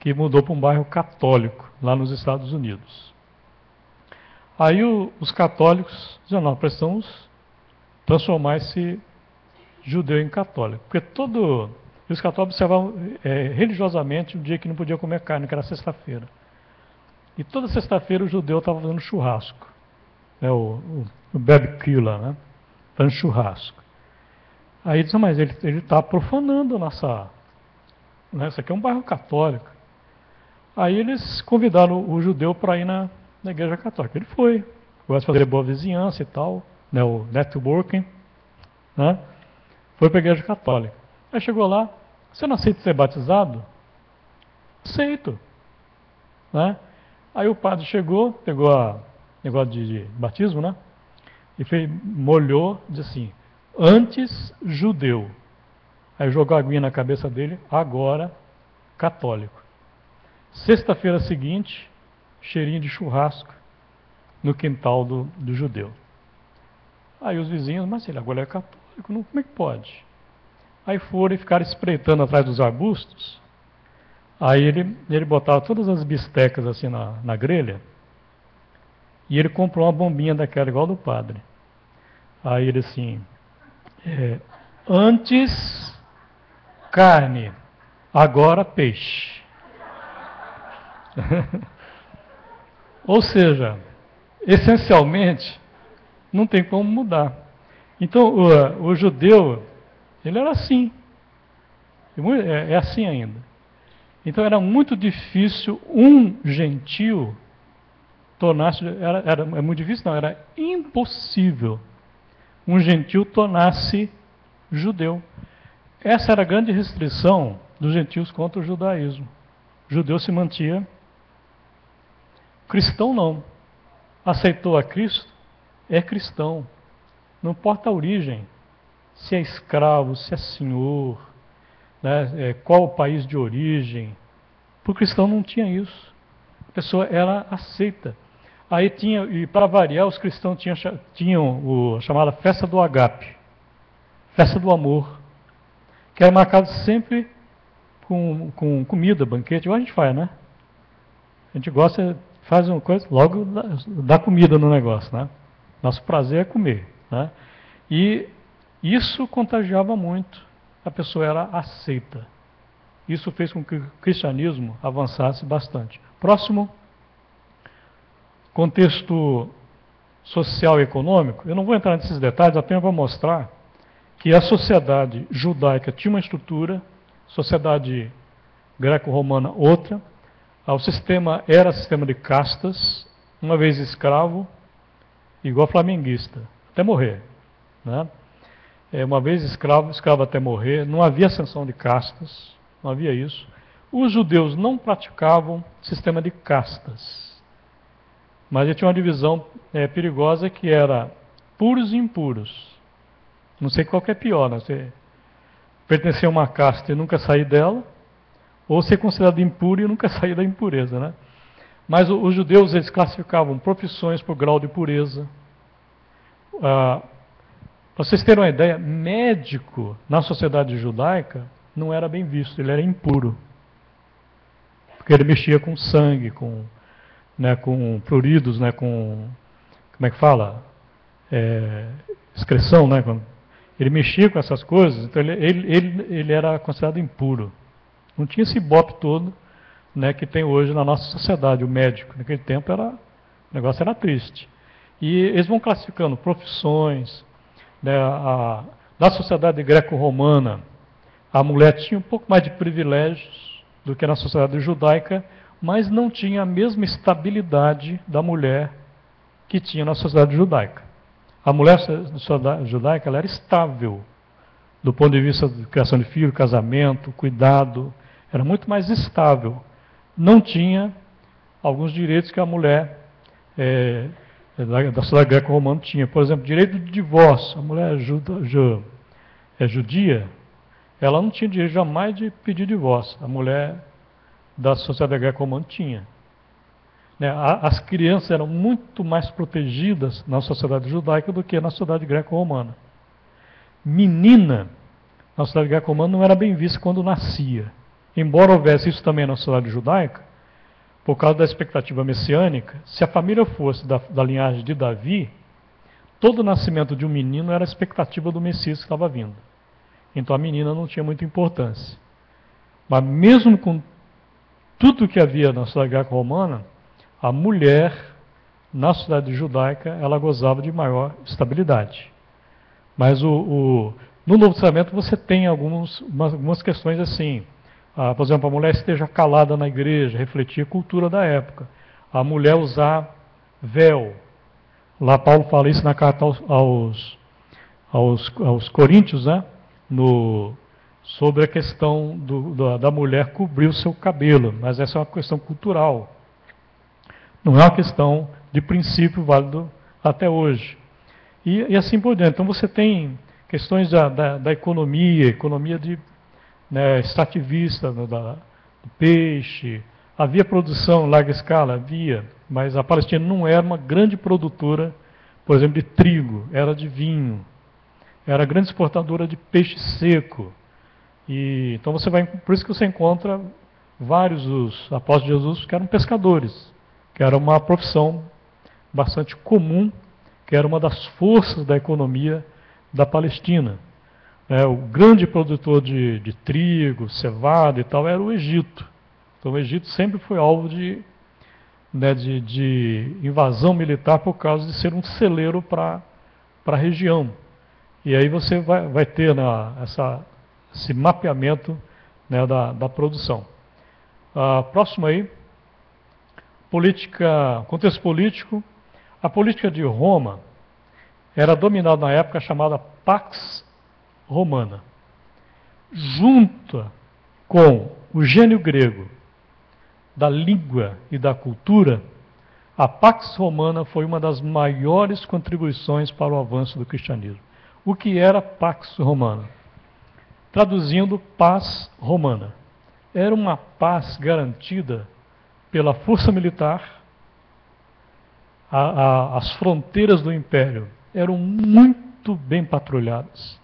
que mudou para um bairro católico, lá nos Estados Unidos. Aí os católicos diziam, não, precisamos transformar esse judeu em católico. Porque os católicos observavam religiosamente o dia que não podia comer carne, que era sexta-feira. E toda sexta-feira o judeu estava fazendo churrasco. O barbecue lá, né? Fazendo churrasco. Aí diz, mas ele está profanando a nossa... Né? Isso aqui é um bairro católico. Aí eles convidaram o judeu para ir na igreja católica. Ele foi. Gosta de fazer boa vizinhança e tal. Né? O networking. Né? Foi para a igreja católica. Aí chegou lá, você não aceita ser batizado? Aceito. Né? Aí o padre chegou, pegou a negócio de batismo, né? E molhou, disse assim, antes judeu. Aí jogou a aguinha na cabeça dele, agora católico. Sexta-feira seguinte, cheirinho de churrasco no quintal do judeu. Aí os vizinhos, mas ele agora é católico, não, como é que pode? Aí foram e ficaram espreitando atrás dos arbustos. Aí ele botava todas as bistecas assim na grelha. E ele comprou uma bombinha daquela igual do padre. Aí ele assim, antes carne, agora peixe. Ou seja, essencialmente, não tem como mudar. Então, o judeu, ele era assim. É assim ainda. Então, era muito difícil um gentio tornar-se... É muito difícil, não, era impossível um gentio tornar-se judeu. Essa era a grande restrição dos gentios contra o judaísmo. O judeu se mantia... Cristão não. Aceitou a Cristo, é cristão. Não importa a origem, se é escravo, se é senhor, né, qual o país de origem. Para o cristão não tinha isso. A pessoa era aceita. Aí tinha, e para variar, os cristãos tinham a chamada festa do agape, festa do amor, que era marcada sempre com comida, banquete, igual a gente faz, né? A gente gosta, faz uma coisa, logo dá comida no negócio, né? Nosso prazer é comer, né? E isso contagiava muito. A pessoa era aceita. Isso fez com que o cristianismo avançasse bastante. Próximo, contexto social e econômico. Eu não vou entrar nesses detalhes, apenas vou mostrar que a sociedade judaica tinha uma estrutura, sociedade greco-romana outra. O sistema era sistema de castas, uma vez escravo, igual flamenguista, até morrer. Né? Uma vez escravo, escravo até morrer, não havia ascensão de castas, não havia isso. Os judeus não praticavam sistema de castas, mas ele tinha uma divisão perigosa que era puros e impuros. Não sei qual que é pior, né? Você pertencer a uma casta e nunca sair dela, ou ser considerado impuro e nunca sair da impureza, né? Mas os judeus, eles classificavam profissões por grau de pureza. Para vocês terem uma ideia, médico na sociedade judaica não era bem visto, ele era impuro. Porque ele mexia com sangue, com pruridos, né, com, como é que fala? Excreção, né? Ele mexia com essas coisas, então ele era considerado impuro. Não tinha esse ibope todo, né, que tem hoje na nossa sociedade, o médico. Naquele tempo o negócio era triste. E eles vão classificando profissões. Né, na sociedade greco-romana, a mulher tinha um pouco mais de privilégios do que na sociedade judaica, mas não tinha a mesma estabilidade da mulher que tinha na sociedade judaica. A mulher na sociedade judaica ela era estável, do ponto de vista de criação de filho, casamento, cuidado, era muito mais estável. Não tinha alguns direitos que a mulher da sociedade greco-romana tinha. Por exemplo, direito de divórcio. A mulher judia, ela não tinha direito jamais de pedir divórcio. A mulher da sociedade greco-romana tinha. As crianças eram muito mais protegidas na sociedade judaica do que na sociedade greco-romana. Menina, na sociedade greco-romana não era bem vista quando nascia. embora houvesse isso também na sociedade judaica, por causa da expectativa messiânica, se a família fosse da linhagem de Davi, todo nascimento de um menino era a expectativa do Messias que estava vindo. Então a menina não tinha muita importância. Mas mesmo com tudo que havia na sociedade greco-romana, a mulher, na sociedade judaica, ela gozava de maior estabilidade. Mas no Novo Testamento você tem algumas questões assim. Por exemplo, a mulher esteja calada na igreja, refletir a cultura da época. A mulher usar véu. Lá Paulo fala isso na carta aos Coríntios, né? Sobre a questão da mulher cobrir o seu cabelo. Mas essa é uma questão cultural. Não é uma questão de princípio válido até hoje. E assim por diante. Então você tem questões da economia de extrativista, do peixe. Havia produção em larga escala? Havia. Mas a Palestina não era uma grande produtora, por exemplo, de trigo, era de vinho. Era grande exportadora de peixe seco. Então por isso que você encontra vários dos apóstolos de Jesus que eram pescadores, que era uma profissão bastante comum, que era uma das forças da economia da Palestina. O grande produtor de trigo, cevada e tal era o Egito. Então o Egito sempre foi alvo de invasão militar por causa de ser um celeiro para a região. E aí você vai ter esse mapeamento da produção. Próximo aí, contexto político. A política de Roma era dominada na época chamada Pax Romana. Junta com o gênio grego da língua e da cultura, a Pax Romana foi uma das maiores contribuições para o avanço do cristianismo. O que era Pax Romana? Traduzindo, paz romana. Era uma paz garantida pela força militar. As fronteiras do império eram muito bem patrulhadas.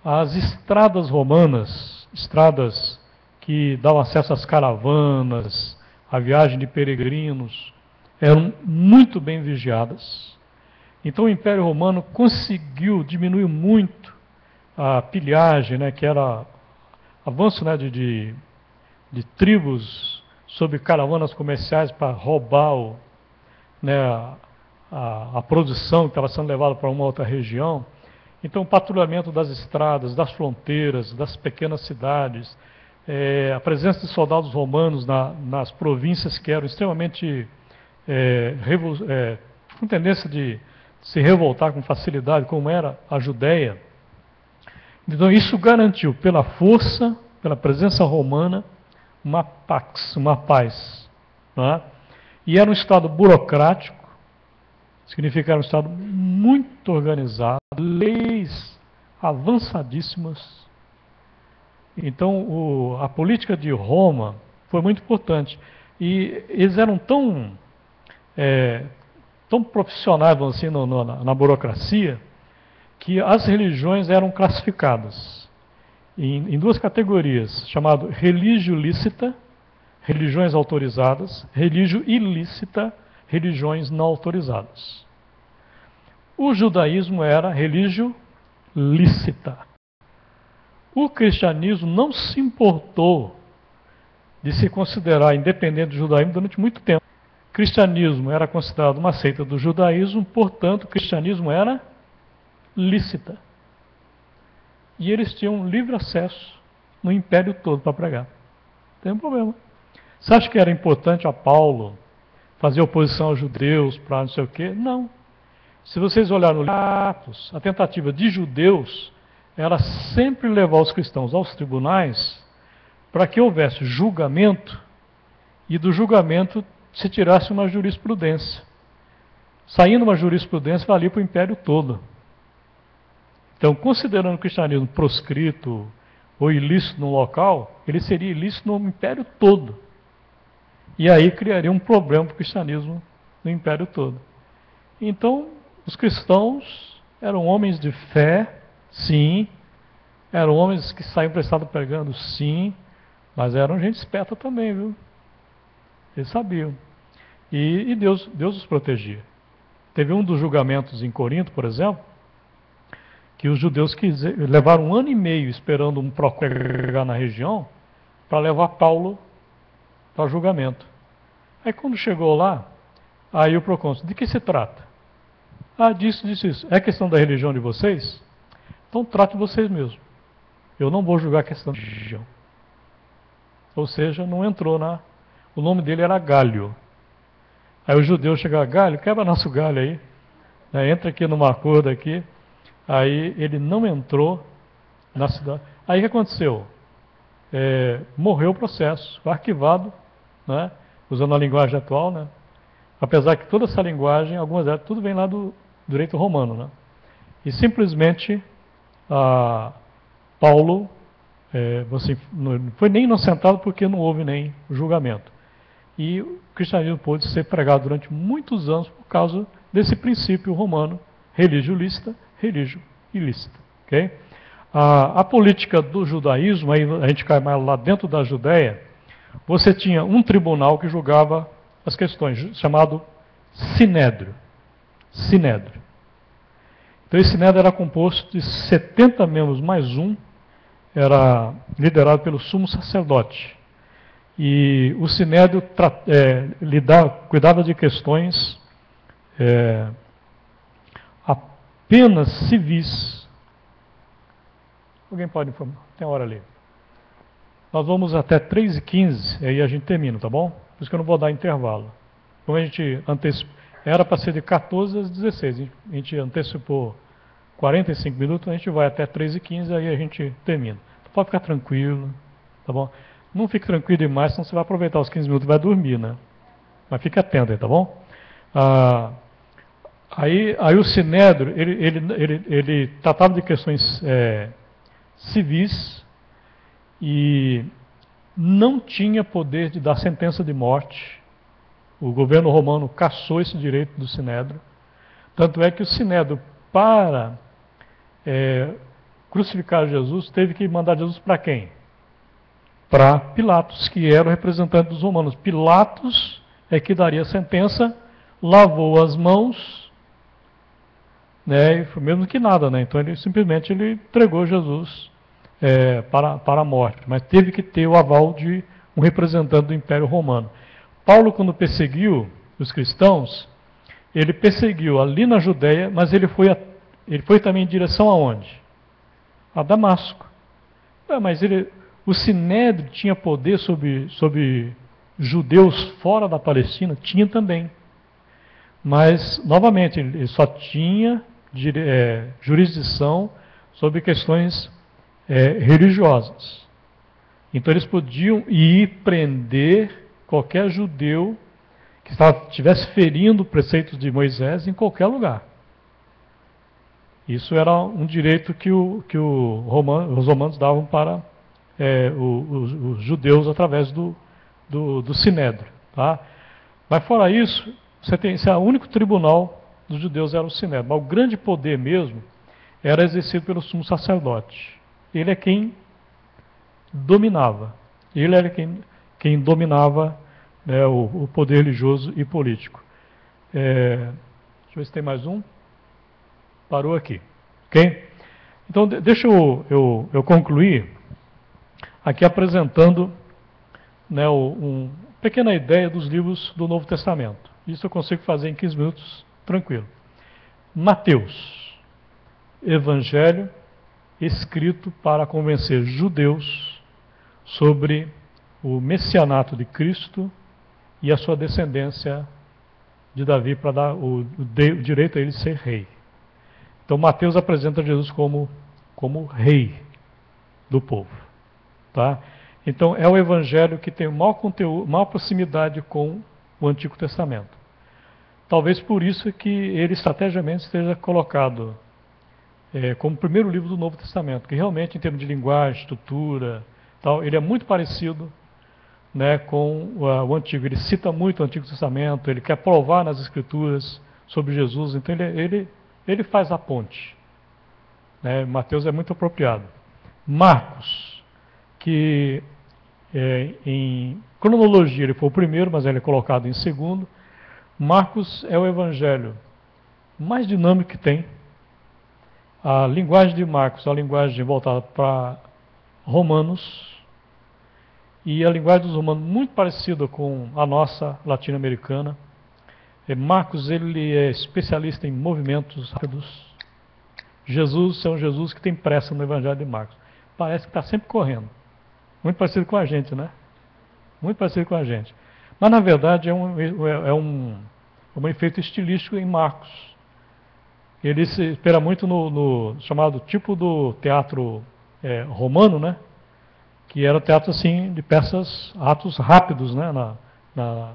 As estradas romanas, estradas que davam acesso às caravanas, à viagem de peregrinos, eram muito bem vigiadas. Então o Império Romano conseguiu diminuir muito a pilhagem, que era avanço de tribos sobre caravanas comerciais para roubar a produção que estava sendo levada para uma outra região. Então o patrulhamento das estradas, das fronteiras, das pequenas cidades, a presença de soldados romanos nas províncias que eram extremamente com tendência de se revoltar com facilidade, como era a Judéia. Então isso garantiu, pela força, pela presença romana, uma pax, uma paz. E era um Estado burocrático, significa que era um Estado muito organizado, leis avançadíssimas. Então a política de Roma foi muito importante. E eles eram tão profissionais, vamos assim, na burocracia, que as religiões eram classificadas em duas categorias, chamado religio lícita, religiões autorizadas, religio ilícita, religiões não autorizadas. O judaísmo era religio lícita. O cristianismo não se importou de se considerar independente do judaísmo durante muito tempo. O cristianismo era considerado uma seita do judaísmo, portanto, o cristianismo era lícita. E eles tinham livre acesso no império todo para pregar. Não tem problema. Você acha que era importante a Paulo fazer oposição aos judeus para não sei o quê? Não. Se vocês olharem no Atos, a tentativa de judeus era sempre levar os cristãos aos tribunais para que houvesse julgamento e do julgamento se tirasse uma jurisprudência. Saindo uma jurisprudência, valia para o império todo. Então, considerando o cristianismo proscrito ou ilícito no local, ele seria ilícito no império todo. E aí criaria um problema para o cristianismo no império todo. Então, os cristãos eram homens de fé, sim. Eram homens que saíam para o Estado pregando, sim. Mas eram gente esperta também, viu? Eles sabiam. E Deus os protegia. Teve um dos julgamentos em Corinto, por exemplo, que os judeus levaram 1 ano e meio esperando um procônsul chegar na região para levar Paulo para julgamento. Aí quando chegou lá, aí o procônsul, de que se trata? Ah, disso. É questão da religião de vocês? Então trate vocês mesmos. Eu não vou julgar a questão de religião. Ou seja, não entrou na... O nome dele era Galho. Aí o judeu chegava, Galho, quebra nosso galho aí. Entra aqui numa acordo aqui. Aí ele não entrou na cidade. Aí o que aconteceu? Morreu o processo, foi arquivado, né? Usando a linguagem atual, né? Apesar que toda essa linguagem, algumas delas, tudo vem lá do direito romano, né? E simplesmente Paulo não foi nem inocentado porque não houve nem julgamento. E o cristianismo pôde ser pregado durante muitos anos por causa desse princípio romano, religio licita, religio ilícita. Okay? A política do judaísmo, aí a gente cai mais lá dentro da Judéia, você tinha um tribunal que julgava as questões, chamado Sinédrio. Sinédrio. Então esse Sinédrio era composto de 70 membros mais um, era liderado pelo sumo sacerdote. E o Sinédrio cuidava de questões apenas civis. Alguém pode informar? Tem hora ali. Nós vamos até 3h15, aí a gente termina, tá bom? Por isso que eu não vou dar intervalo. Como a gente antecipou, era para ser de 14 às 16, a gente antecipou 45 minutos, a gente vai até 3h15, aí a gente termina. Pode ficar tranquilo, tá bom? Não fique tranquilo demais, senão você vai aproveitar os 15 minutos e vai dormir, né? Mas fique atento aí, tá bom? Aí o Sinédrio, ele tratava de questões civis e não tinha poder de dar sentença de morte. O governo romano cassou esse direito do Sinédrio. Tanto é que o Sinédrio, para crucificar Jesus, teve que mandar Jesus para quem? Para Pilatos, que era o representante dos romanos. Pilatos é que daria a sentença, lavou as mãos, né, e foi mesmo que nada, né? Então ele simplesmente entregou Jesus para a morte, mas teve que ter o aval de um representante do Império Romano. Paulo, quando perseguiu os cristãos, ele perseguiu ali na Judéia, mas ele foi também em direção aonde? A Damasco. Mas o Sinédrio tinha poder sobre judeus fora da Palestina? Tinha também. Mas, novamente, ele só tinha jurisdição sobre questões religiosas. Então eles podiam ir prender qualquer judeu que estivesse ferindo preceitos de Moisés em qualquer lugar. Isso era um direito que os romanos davam para os judeus através do Sinédrio. Tá? Mas fora isso, esse é o único tribunal dos judeus, era o Sinédrio. Mas o grande poder mesmo era exercido pelo sumo sacerdote. Ele é quem dominava. Ele era quem dominava, né, o poder religioso e político. Deixa eu ver se tem mais um. Parou aqui. Ok? Então, deixa eu concluir aqui apresentando, né, uma pequena ideia dos livros do Novo Testamento. Isso eu consigo fazer em 15 minutos, tranquilo. Mateus, Evangelho escrito para convencer judeus sobre o messianato de Cristo e a sua descendência de Davi para dar o direito a ele ser rei. Então Mateus apresenta Jesus como rei do povo. Tá? Então é o evangelho que tem maior conteúdo, maior proximidade com o Antigo Testamento. Talvez por isso que ele estrategicamente esteja colocado como o primeiro livro do Novo Testamento, que realmente em termos de linguagem, estrutura, tal, ele é muito parecido, né, com o Antigo. Ele cita muito o Antigo Testamento, ele quer provar nas Escrituras sobre Jesus, então ele faz a ponte. Né? Mateus é muito apropriado. Marcos, que Em cronologia ele foi o primeiro, mas ele é colocado em segundo. Marcos é o evangelho mais dinâmico que tem. A linguagem de Marcos é a linguagem voltada para romanos, e a linguagem dos romanos muito parecida com a nossa latino-americana. Marcos ele é especialista em movimentos rápidos. Jesus é um Jesus que tem pressa no evangelho de Marcos. Parece que está sempre correndo. Muito parecido com a gente, né? Muito parecido com a gente. Mas na verdade é um efeito estilístico em Marcos. Ele se espera muito no chamado tipo do teatro romano, né? Que era teatro assim de peças, atos rápidos, né?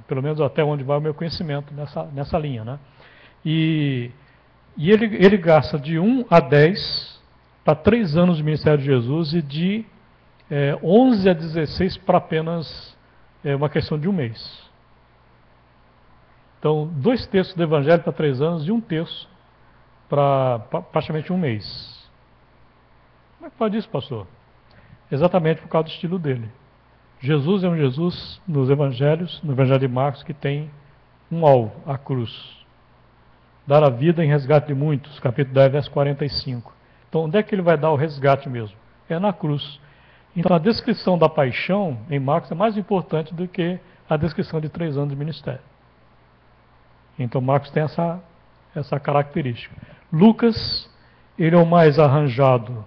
Pelo menos até onde vai o meu conhecimento nessa linha, né? E ele gasta de 1 a 10 para 3 anos de ministério de Jesus e de 11 a 16 para apenas uma questão de um mês. Então, 2 terços do evangelho para 3 anos e 1 terço para praticamente um mês. Como é que pode isso, pastor? Exatamente por causa do estilo dele. Jesus é um Jesus nos evangelhos, no evangelho de Marcos, que tem um alvo, a cruz. Dar a vida em resgate de muitos, capítulo 10, verso 45. Então, onde é que ele vai dar o resgate mesmo? É na cruz. Então, a descrição da paixão em Marcos é mais importante do que a descrição de 3 anos de ministério. Então, Marcos tem essa característica. Lucas, ele é o mais arranjado,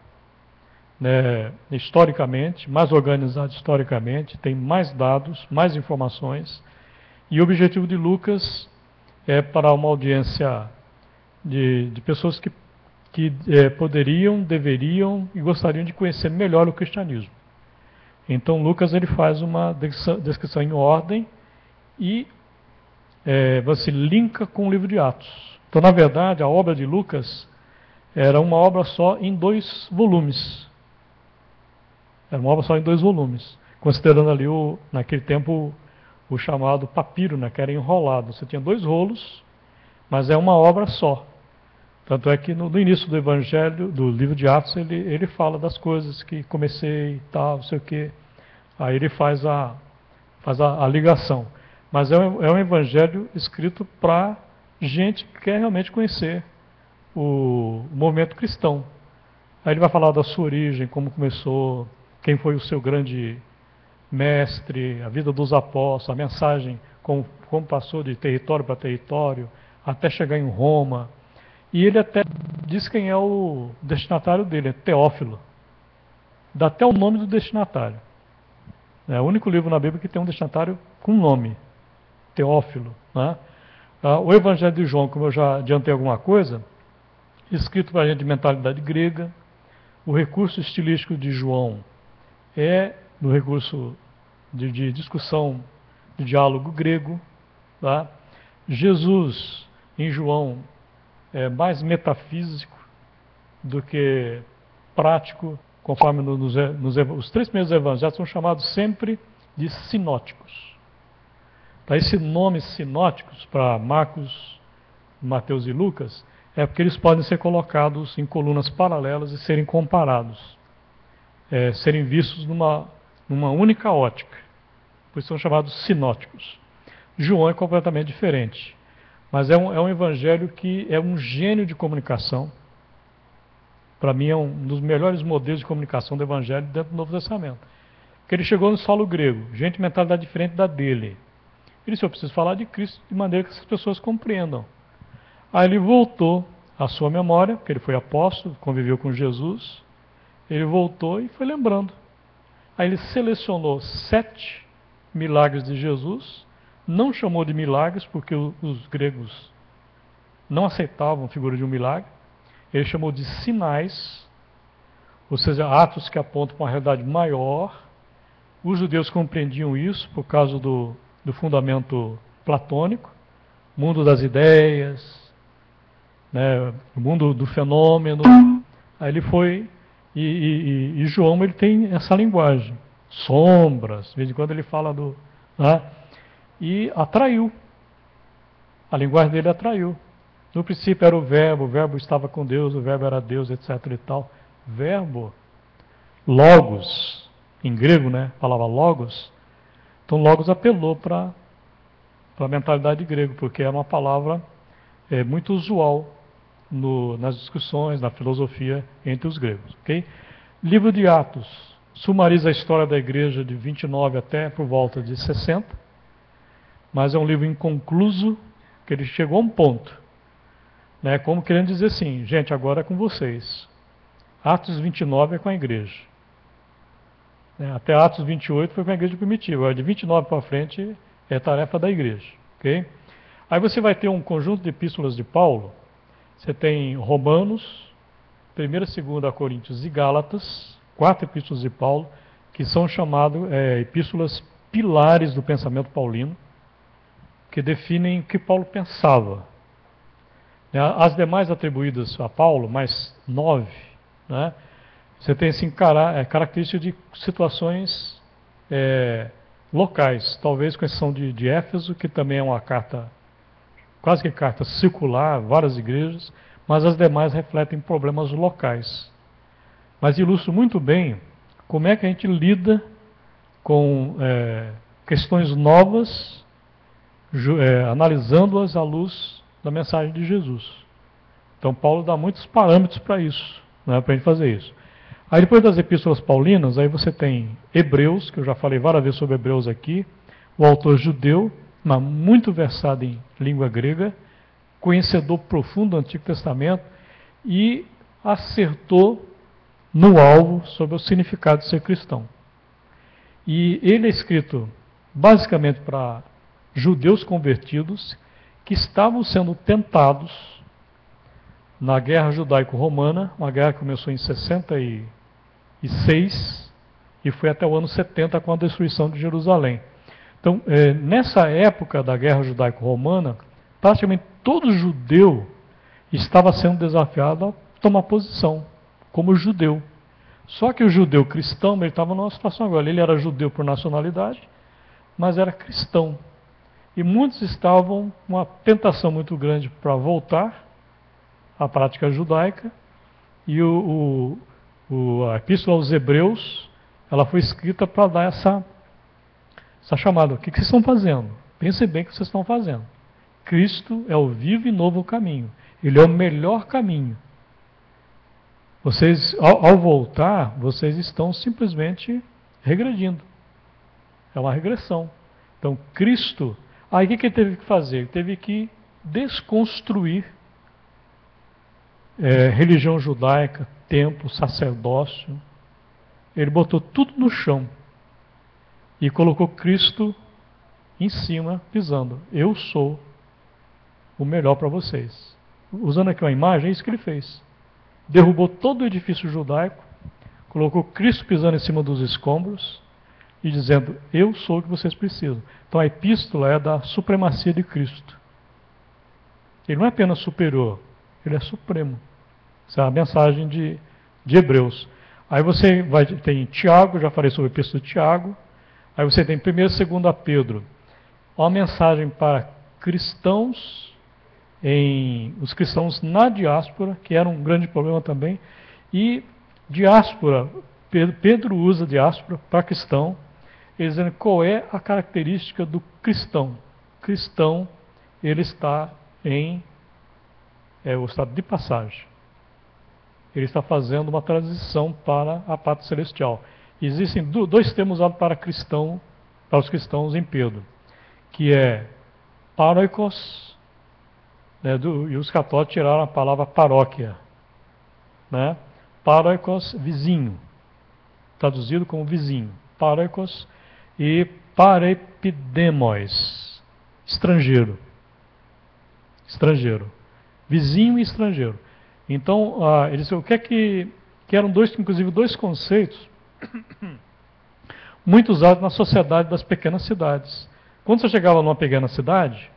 né, historicamente, mais organizado historicamente, tem mais dados, mais informações, e o objetivo de Lucas é para uma audiência de pessoas que poderiam, deveriam e gostariam de conhecer melhor o cristianismo. Então Lucas ele faz uma descrição em ordem e você linka com o livro de Atos. Então, na verdade, a obra de Lucas era uma obra só em 2 volumes. Era uma obra só em 2 volumes, considerando ali, naquele tempo, o chamado papiro, né, que era enrolado. Você tinha 2 rolos, mas é uma obra só. Tanto é que no início do Evangelho, do livro de Atos, ele fala das coisas que comecei e tal, não sei o quê. Aí ele faz a ligação. Mas é um Evangelho escrito para gente que quer realmente conhecer o movimento cristão. Aí ele vai falar da sua origem, como começou, quem foi o seu grande mestre, a vida dos apóstolos, a mensagem, como passou de território para território, até chegar em Roma. E ele até diz quem é o destinatário dele, é Teófilo. Dá até o nome do destinatário. É o único livro na Bíblia que tem um destinatário com nome, Teófilo. Né? O Evangelho de João, como eu já adiantei alguma coisa, escrito para a gente de mentalidade grega. O recurso estilístico de João é no recurso de discussão, de diálogo grego. Tá? Jesus, em João, é mais metafísico do que prático, conforme os 3 primeiros evangelhos são chamados sempre de sinóticos. Tá? Esse nome sinóticos para Marcos, Mateus e Lucas é porque eles podem ser colocados em colunas paralelas e serem comparados, serem vistos numa única ótica, por isso são chamados sinóticos. João é completamente diferente, mas é um evangelho que é um gênio de comunicação. Para mim é um dos melhores modelos de comunicação do evangelho dentro do Novo Testamento. Porque ele chegou no solo grego, gente de mentalidade diferente da dele. Ele disse, eu preciso falar de Cristo de maneira que as pessoas compreendam. Aí ele voltou à sua memória, porque ele foi apóstolo, conviveu com Jesus, ele voltou e foi lembrando. Aí ele selecionou 7 milagres de Jesus, não chamou de milagres, porque os gregos não aceitavam a figura de um milagre, ele chamou de sinais, ou seja, atos que apontam para uma realidade maior. Os judeus compreendiam isso por causa do fundamento platônico, mundo das ideias, né, o mundo do fenômeno. Aí ele foi, e João ele tem essa linguagem, sombras, de vez em quando ele fala né, e atraiu, a linguagem dele atraiu. No princípio era o verbo estava com Deus, o verbo era Deus, etc. e tal. Verbo, logos, em grego, né, a palavra logos. Então logos apelou para a mentalidade grega, porque é uma palavra muito usual nas discussões, na filosofia entre os gregos. Okay? Livro de Atos sumariza a história da igreja de 29 até por volta de 60, mas é um livro inconcluso, que ele chegou a um ponto, né, como querendo dizer assim, gente, agora é com vocês. Atos 29 é com a igreja. Até Atos 28 foi com a igreja primitiva. De 29 para frente é tarefa da igreja. Okay? Aí você vai ter um conjunto de epístolas de Paulo. Você tem Romanos, 1ª, 2ª Coríntios e Gálatas, 4 epístolas de Paulo, que são chamadas epístolas pilares do pensamento paulino, que definem o que Paulo pensava. As demais atribuídas a Paulo, mais 9, né? Você tem assim, características de situações locais, talvez com exceção de Éfeso, que também é uma carta, quase que carta circular, várias igrejas, mas as demais refletem problemas locais. Mas ilustra muito bem como é que a gente lida com questões novas, analisando-as à luz da mensagem de Jesus. Então Paulo dá muitos parâmetros para isso, né, para a gente fazer isso. Aí depois das epístolas paulinas, aí você tem Hebreus, que eu já falei várias vezes sobre Hebreus aqui, o autor judeu, mas muito versado em língua grega, conhecedor profundo do Antigo Testamento e acertou no alvo sobre o significado de ser cristão. E ele é escrito basicamente para judeus convertidos que estavam sendo tentados na Guerra Judaico-Romana, uma guerra que começou em 66 e foi até o ano 70 com a destruição de Jerusalém. Então, nessa época da Guerra Judaico-Romana, praticamente todo judeu estava sendo desafiado a tomar posição como judeu. Só que o judeu cristão, ele estava numa situação agora, ele era judeu por nacionalidade, mas era cristão. E muitos estavam com uma tentação muito grande para voltar à prática judaica, e a Epístola aos Hebreus, ela foi escrita para dar essa chamada. O que vocês estão fazendo? Pensem bem o que vocês estão fazendo. Cristo é o vivo e novo caminho. Ele é o melhor caminho. Vocês, ao voltar, vocês estão simplesmente regredindo. É uma regressão. Então, Cristo... Aí o que ele teve que fazer? Ele teve que desconstruir religião judaica, templo, sacerdócio. Ele botou tudo no chão e colocou Cristo em cima, pisando. Eu sou o melhor para vocês. Usando aqui uma imagem, é isso que ele fez. Derrubou todo o edifício judaico, colocou Cristo pisando em cima dos escombros e dizendo, eu sou o que vocês precisam. Então a epístola é da supremacia de Cristo. Ele não é apenas superior, ele é supremo. Essa é a mensagem de Hebreus. Aí você tem Tiago, já falei sobre a epístola de Tiago. Aí você tem 1ª e 2ª Pedro. Uma mensagem para cristãos, os cristãos na diáspora, que era um grande problema também. E diáspora, Pedro usa diáspora para cristão, dizendo qual é a característica do cristão. Cristão, ele está em o estado de passagem. Ele está fazendo uma transição para a pátria celestial. Existem dois termos usados para os cristãos em Pedro, que é paróikos, né, e os católicos tiraram a palavra paróquia. Né? Paróikos, vizinho, traduzido como vizinho. Paróikos e parepidemos, estrangeiro. Estrangeiro. Vizinho e estrangeiro. Então, eles, o que é que eram inclusive dois conceitos muito usados na sociedade das pequenas cidades. Quando você chegava numa pequena cidade,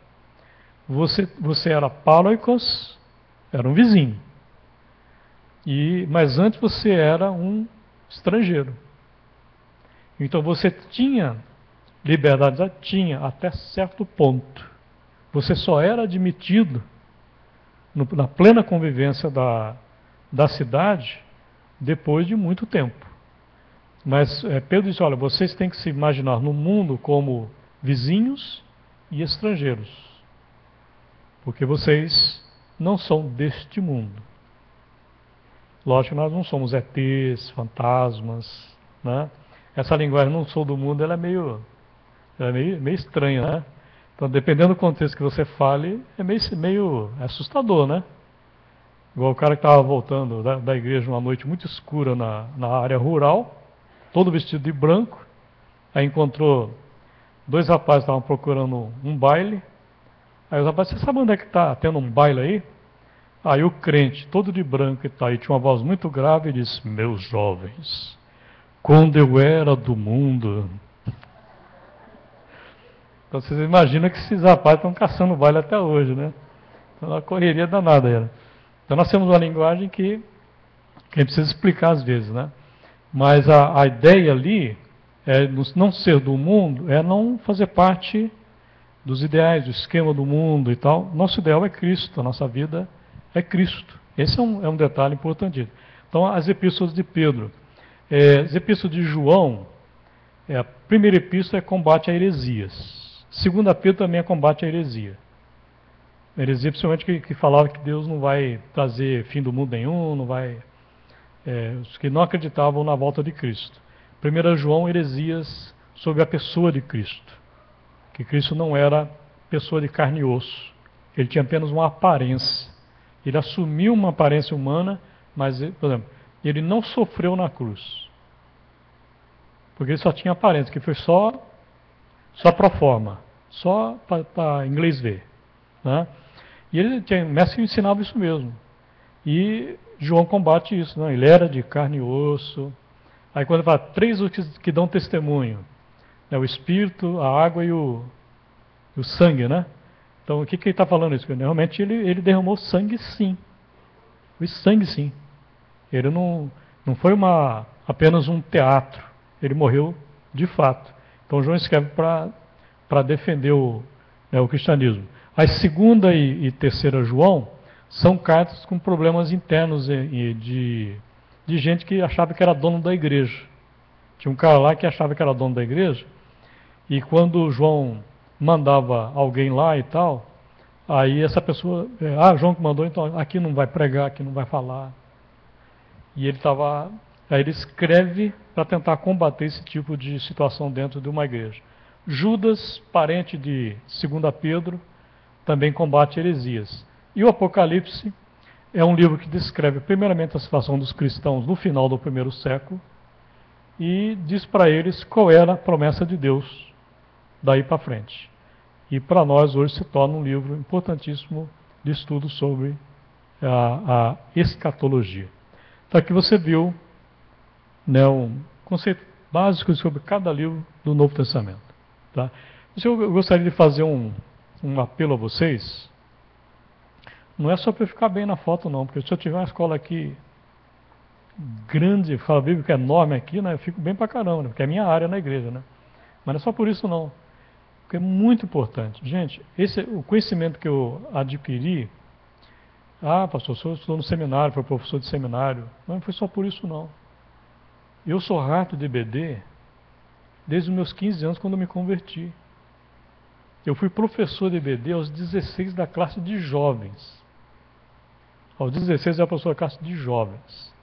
você era paróikos, era um vizinho. Mas antes você era um estrangeiro. Então você tinha liberdade, tinha até certo ponto. Você só era admitido na plena convivência da cidade depois de muito tempo. Mas Pedro disse, olha, vocês têm que se imaginar no mundo como vizinhos e estrangeiros, porque vocês não são deste mundo. Lógico que nós não somos ETs, fantasmas, né? Essa linguagem não sou do mundo, ela é meio estranha, né? Então, dependendo do contexto que você fale, é meio assustador, né? Igual o cara que estava voltando da igreja uma noite muito escura na área rural, todo vestido de branco, aí encontrou dois rapazes que estavam procurando um baile. Aí os rapazes, você sabe onde é que está tendo um baile aí? Aí o crente, todo de branco e tal, e tinha uma voz muito grave e disse, meus jovens, quando eu era do mundo... Então vocês imaginam que esses rapazes estão caçando baile até hoje, né? Então a correria danada era. Então nós temos uma linguagem que a gente precisa explicar às vezes, né? Mas a ideia ali é não ser do mundo, é não fazer parte dos ideais, do esquema do mundo e tal. Nosso ideal é Cristo, a nossa vida é Cristo. Esse é um detalhe importantíssimo. Então as epístolas de Pedro. As epístolas de João, a primeira epístola é combate a heresias. Segunda Pedro também é combate à heresia. A heresia principalmente que falava que Deus não vai trazer fim do mundo nenhum, não vai... os que não acreditavam na volta de Cristo. 1 João, heresias sobre a pessoa de Cristo. Que Cristo não era pessoa de carne e osso. Ele tinha apenas uma aparência. Ele assumiu uma aparência humana, mas, por exemplo, ele não sofreu na cruz. Porque ele só tinha aparência, que foi só pro forma, só para inglês ver. Né? E ele tinha, mestre ensinava isso mesmo. E João combate isso, né? Ele era de carne e osso. Aí quando ele fala, três que dão testemunho, né? O Espírito, a água e o sangue, né? Então o que ele está falando isso? Realmente ele derramou sangue sim. O sangue sim. Ele não foi apenas um teatro. Ele morreu de fato. Então João escreve para defender o cristianismo. As segunda e terceira João são cartas com problemas internos de gente que achava que era dono da igreja. Tinha um cara lá que achava que era dono da igreja, e quando João mandava alguém lá e tal, aí essa pessoa, João que mandou, então aqui não vai pregar, aqui não vai falar. E aí ele escreve para tentar combater esse tipo de situação dentro de uma igreja. Judas, parente de 2 Pedro, também combate heresias. E o Apocalipse é um livro que descreve primeiramente a situação dos cristãos no final do primeiro século e diz para eles qual era a promessa de Deus daí para frente. E para nós hoje se torna um livro importantíssimo de estudo sobre a escatologia. Então aqui você viu, né, um conceito básico sobre cada livro do Novo Testamento. Tá? Eu gostaria de fazer um apelo a vocês. Não é só para eu ficar bem na foto não, porque se eu tiver uma escola aqui grande, fala bíblica enorme aqui, né, eu fico bem para caramba, né, porque é a minha área na igreja, né? Mas não é só por isso não, porque é muito importante. Gente, o conhecimento que eu adquiri, pastor, eu estou no seminário, foi professor de seminário, não foi só por isso não. Eu sou rato de EBD desde os meus 15 anos, quando eu me converti. Eu fui professor de EBD aos 16 da classe de jovens. Aos 16 eu era professor da classe de jovens.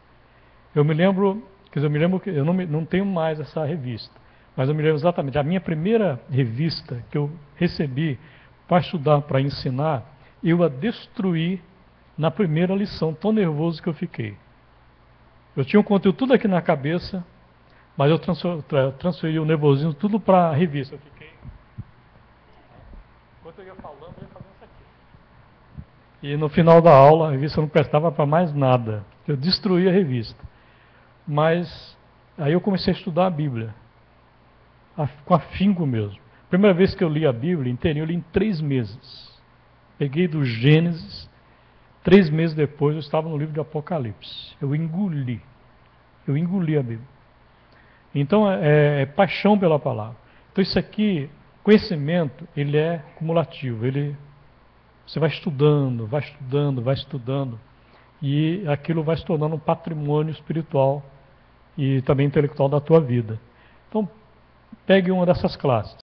Eu me lembro que eu não tenho mais essa revista, mas eu me lembro exatamente, a minha primeira revista que eu recebi para estudar, para ensinar, eu a destruí na primeira lição, tão nervoso que eu fiquei. Eu tinha um conteúdo tudo aqui na cabeça, mas eu transferi o nervosismo tudo para a revista. Eu fiquei... Enquanto eu ia falando, eu ia fazendo isso aqui. E no final da aula, a revista não prestava para mais nada. Eu destruí a revista. Mas aí eu comecei a estudar a Bíblia, com afinco mesmo. Primeira vez que eu li a Bíblia inteirinha, eu li em 3 meses. Peguei do Gênesis, 3 meses depois eu estava no livro de Apocalipse. Eu engoli a Bíblia. Então é paixão pela palavra. Então isso aqui, conhecimento, ele é cumulativo. Você vai estudando, e aquilo vai se tornando um patrimônio espiritual e também intelectual da tua vida. Então, pegue uma dessas classes.